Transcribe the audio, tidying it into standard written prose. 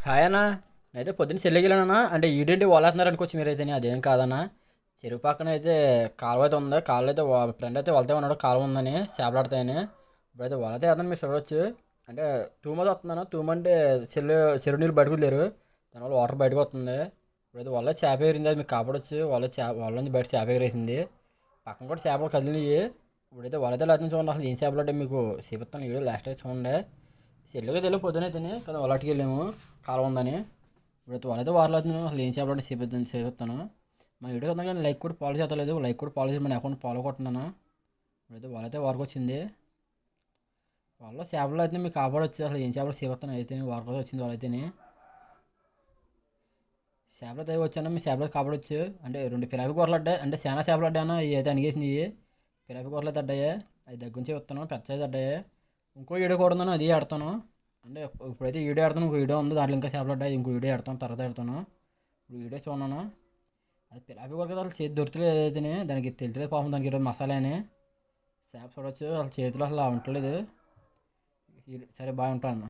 Hi అన్న. అయితే పొద్దున్న చెల్లిగిలనా అంటే ఈడేంటి వాళ్ళేస్తున్నారు అనుకోవచ్చు మీరైతే. అదేం కాదన్న. చెరువు పక్కన అయితే కాలువ అయితే ఉంది. కాలువ అయితే ఫ్రెండ్ అయితే వెళ్తే ఉన్నాడు, కాలువ ఉందని చేపలాడతాయని. ఇప్పుడైతే వాళ్ళైతే వేద్దాం, మీరు చూడవచ్చు. అంటే తూమది వస్తున్నాను. తూమంటే చెరువు నీళ్ళు బయటకు లేరు, దానివల్ల వాటర్ బయటకు వస్తుంది. ఇప్పుడైతే వాళ్ళ చేప ఎగిరింది, అది మీకు కాపాడొచ్చు. వాళ్ళ నుంచి బయట చేప ఎగిరేసింది. పక్కన కూడా చేపలు కదిలినాయి. ఇప్పుడైతే వాళ్ళైతే లేకపోతే చూడండి, అసలు ఏం చేపలు అంటే మీకు చూపిస్తాను. వీడియో లాస్ట్ అయితే చూడండి. చెల్లిగా తెలియదు పొద్దునైతేనే కదా వాళ్ళకి వెళ్ళాము, కాలువ ఉందని. ఇప్పుడైతే వాళ్ళైతే వారిలో అసలు ఏం చేయాలంటే చేపిస్తాను. మా వీడియో కదా, కానీ లైక్ కూడా ఫాలో చేస్తలేదు. లైక్ కూడా ఫాలో చేసి మన అకౌంట్ ఫాలో కొట్టున్నాను. ఇప్పుడైతే వాళ్ళైతే వారికి వచ్చింది. వాళ్ళ చేపలు అయితే మీకు కాపాడొచ్చు. అసలు ఏం చేపలు చేపిస్తాను అయితే వారికి వచ్చింది. వాళ్ళైతేనే చేపలు అయితే వచ్చాను, మీ చేపలు కాపాడొచ్చు. అంటే రెండు పిరాపి కూరలు అడ్డాయి, అంటే చాలా చేపలు అడ్డాను. ఇవి అయితే అనిగేసింది. పిరాపి కూరలు అయితే అడ్డాయి, అది దగ్గర నుంచి వస్తాను. పెద్ద సైజ్ అడ్డాయి. ఇంకో వీడియో కూడా ఉందని అది ఆడతాను. అంటే ఇప్పుడైతే వీడియో ఆడతాను, ఇంకో వీడియో ఉంది, దాంట్లో ఇంకా చేపలు అడ్డాయి. ఇంకో వీడియో ఆడతాను, తర్వాత ఆడతాను. ఇప్పుడు వీడియో చూడను. అది పిలాపి కూడా కదా, అసలు చేతి దొరుకుతలేదు. ఏదైతే దానికి తెలియలేదు పాపం, దానికి ఈరోజు మసాలా అని. చేప చూడవచ్చు, అసలు చేతిలో అసలు ఉండట్లేదు. సరే బాగా ఉంటాను.